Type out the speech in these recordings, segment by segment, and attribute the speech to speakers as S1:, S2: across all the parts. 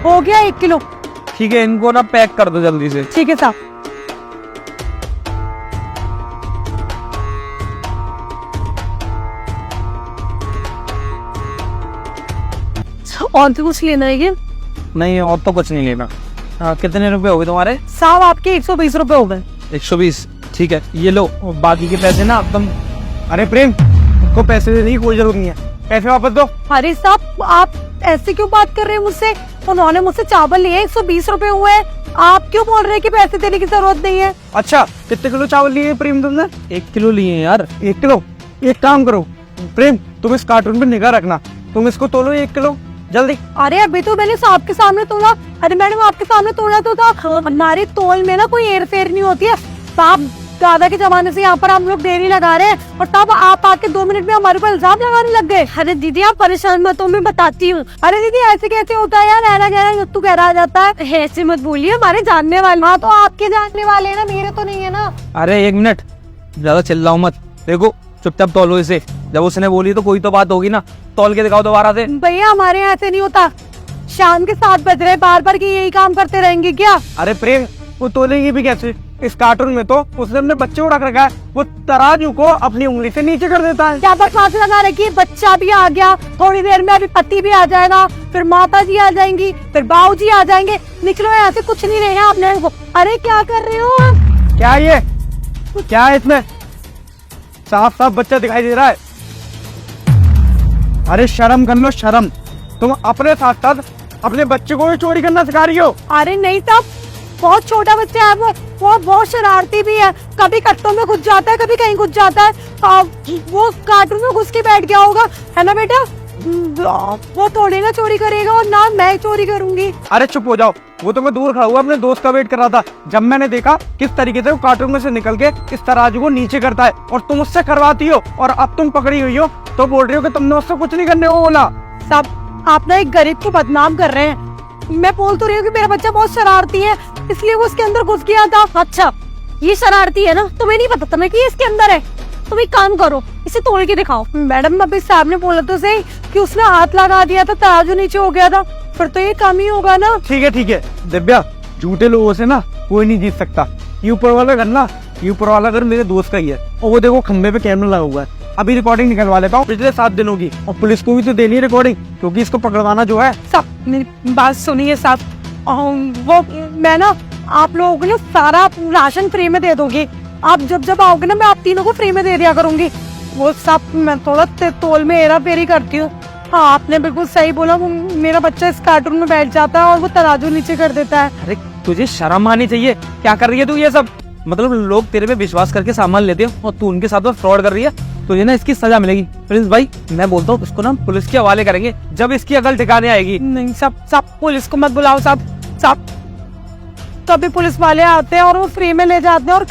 S1: हो गया 1 किलो।
S2: ठीक है, इनको ना पैक कर दो जल्दी से।
S1: ठीक है साहब। और तो कुछ लेना है क्या?
S2: नहीं, और तो कुछ नहीं लेना। हाँ, कितने रुपए हो गए तुम्हारे?
S1: साहब आपके 120 रुपए हो गए।
S2: 120। ठीक है, ये लो, और बाकी के पैसे ना तुम। अरे प्रेम, को पैसे देने की कोई जरूरत नहीं है, पैसे वापस दो।
S1: अरे साहब आप ऐसे क्यों बात कर रहे हैं मुझसे? उन्होंने मुझसे चावल लिए 120 रुपए हुए, आप क्यों बोल रहे हैं कि पैसे देने की जरूरत नहीं है?
S2: अच्छा, कितने किलो चावल लिए प्रेम तुमने? 1 किलो लिए यार। 1 किलो? एक काम करो प्रेम, तुम इस कार्टून पे निगाह रखना, तुम इसको तोलो 1 किलो जल्दी।
S1: अरे अभी तो मैंने साहब के सामने तोला। अरे मैडम आपके सामने तोला तो था। हमारे तोल में ना कोई हेर फेर नहीं होती है। साहब दादा के जमाने से यहाँ पर हम लोग देरी लगा रहे हैं और तब आप आके 2 मिनट में हमारे ऊपर इल्जाम लगाने लग गए। अरे दीदी आप परेशान मत हो, मैं बताती हूँ। अरे दीदी ऐसे कैसे होता है यार, ऐना गहरा तू कह रहा जाता है। ऐसे मत बोलिए, हमारे जानने वाले। हाँ तो आपके जानने वाले है ना, मेरे तो नहीं है ना।
S2: अरे 1 मिनट, ज्यादा चिल्लाओ मत। देखो चुपचाप तोलो इसे, जब उसने बोली तो कोई तो बात होगी ना। तौल के दिखाओ दोबारा से।
S1: भैया हमारे यहाँ ऐसे नहीं होता। शाम के 7 बज रहे, बार बार की यही काम करते रहेंगे क्या?
S2: अरे प्रेम, वो तोलेगी भी कैसे? इस कार्टून में तो उसने अपने बच्चे को रख रखा है, वो तराजू को अपनी उंगली से नीचे कर देता है।
S1: क्या बकवास लगा रखी है? बच्चा भी आ गया, थोड़ी देर में अभी पति भी आ जाएगा, फिर माता जी आ जाएंगी, फिर बाबू जी आ जाएंगे। निकलो यहाँ से, कुछ नहीं रहे आपने को। अरे क्या कर रहे हो आप?
S2: क्या ये, क्या है इसमें? साफ साफ बच्चा दिखाई दे रहा है। अरे शर्म कर लो, शर्म। तुम अपने साथ साथ अपने बच्चे को भी चोरी करना सिखा रही हो।
S1: अरे नहीं साहब, बहुत छोटा बच्चा है वो बहुत शरारती भी है। कभी कट्टों में घुस जाता है, कभी कहीं घुस जाता है। वो कार्टून में घुस के बैठ गया होगा, है ना बेटा? वो थोड़ी ना चोरी करेगा और ना मैं चोरी करूंगी।
S2: अरे चुप हो जाओ, वो तो मैं दूर खड़ा हुआ अपने दोस्त का वेट कर रहा था। जब मैंने देखा किस तरीके से वो कार्टून में से निकल के इस तराजू को नीचे करता है और तुम उससे करवाती हो, और अब तुम पकड़ी हुई हो तो बोल रही हो कि तुमने उससे कुछ नहीं करने को बोला।
S1: साहब आप ना एक गरीब को बदनाम कर रहे हैं। मैं बोल तो रही हूँ कि मेरा बच्चा बहुत शरारती है, इसलिए वो उसके अंदर घुस गया था। अच्छा ये शरारती है ना, तुम्हें नहीं पता था ना कि ये इसके अंदर है? तुम एक काम करो, इसे तोड़ के दिखाओ। मैडम अभी साहब ने बोला तो सही कि उसने हाथ लगा दिया था, तराजू नीचे हो गया था, फिर तो ये काम ही होगा ना।
S2: ठीक है दिव्या, झूठे लोगों से ना कोई नहीं जीत सकता। ये ऊपर वाला घर ना, ये ऊपर वाला घर मेरे दोस्त का ही है, और वो देखो खंबे पे कैमरा लगा हुआ है। अभी रिकॉर्डिंग निकलवा लेता हूँ पिछले 7 दिनों की, और पुलिस को भी तो देनी है रिकॉर्डिंग, क्योंकि इसको पकड़वाना जो है।
S1: साहब मेरी बात सुनिए साहब, वो मैं ना आप लोगों को ना सारा राशन फ्री में दे दूंगी। आप जब आओगे ना, मैं आप तीनों को फ्री में दे दिया करूंगी। वो सब मैं थोड़ा तोल में हेरा फेरी करती हूँ। हाँ आपने बिल्कुल सही बोला, मेरा बच्चा इस कार्टून में बैठ जाता है और वो तराजू नीचे कर देता है।
S2: अरे तुझे शर्म आनी चाहिए, क्या कर रही है तू ये सब? मतलब लोग तेरे पे विश्वास करके सामान लेते हो और तू उनके साथ में फ्रॉड कर रही है। तुझे ना इसकी सजा मिलेगी। प्रिंस भाई मैं बोलता हूँ इसको ना पुलिस के हवाले करेंगे जब इसकी अकल ठिकाने आएगी।
S1: नहीं साहब पुलिस को मत बुलाओ साहब। कभी पुलिस वाले आते हैं और वो फ्री में ले जाते हैं, और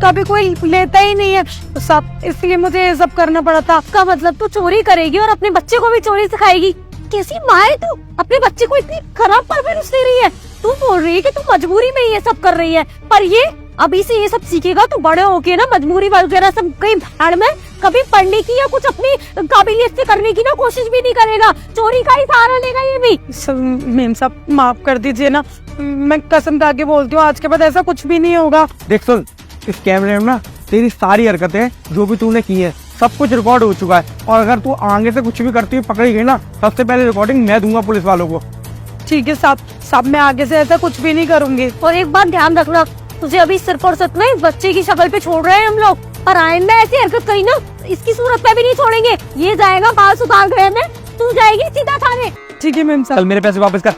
S1: कभी कोई लेता ही नहीं है तो साहब, इसलिए मुझे ये सब करना पड़ा था। आपका मतलब तू चोरी करेगी और अपने बच्चे को भी चोरी सिखाएगी? कैसी माँ है तू, अपने बच्चे को इतनी खराब परवरिश दे रही है। तू बोल रही है कि तू मजबूरी में ये सब कर रही है, पर ये अभी से ये सब सीखेगा तो बड़े होके ना मजबूरी वगैरह सब कहीं भाड़ में कभी पढ़ने की या कुछ अपनी काबिलियत से करने की ना कोशिश भी नहीं करेगा, चोरी का ही सहारा लेगा ये भी। मेम साहब माफ कर दीजिए ना, मैं कसम खा के बोलती हूँ आज के बाद ऐसा कुछ भी नहीं होगा।
S2: देख सुन, इस कैमरे में ना तेरी सारी हरकतें जो भी तूने की है सब कुछ रिकॉर्ड हो चुका है, और अगर तू आगे से कुछ भी करती हुई पकड़ी गई ना, सबसे पहले रिकॉर्डिंग मैं दूंगा पुलिस वालों को।
S1: ठीक है साहब मैं आगे से ऐसा कुछ भी नहीं करूंगी। और एक बात ध्यान रखना, तुझे अभी सिर पर सत में इस बच्चे की शक्ल पे छोड़ रहे हैं हम लोग, और आइंदा ऐसी हरकत करी ना इसकी सूरत पे भी नहीं छोड़ेंगे। ये जाएगा बाल सुधार गए में, तू जाएगी सीधा थाने। ठीक है मैम साहब।
S2: चल मेरे पैसे वापस कर।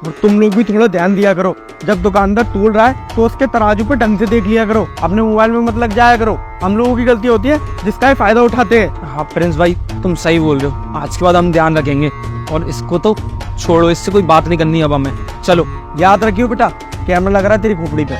S2: और तुम लोग भी थोड़ा ध्यान दिया करो, जब दुकानदार तोल रहा है तो उसके तराजू पे ढंग से देख लिया करो, अपने मोबाइल में मत लग जाया करो। हम लोगों की गलती होती है जिसका ये फायदा उठाते हैं। हाँ प्रिंस भाई तुम सही बोल रहे हो, आज के बाद हम ध्यान रखेंगे, और इसको तो छोड़ो, इससे कोई बात नहीं करनी अब हमें। चलो याद रखियो बेटा, कैमरा लग रहा है तेरी खोपड़ी पे।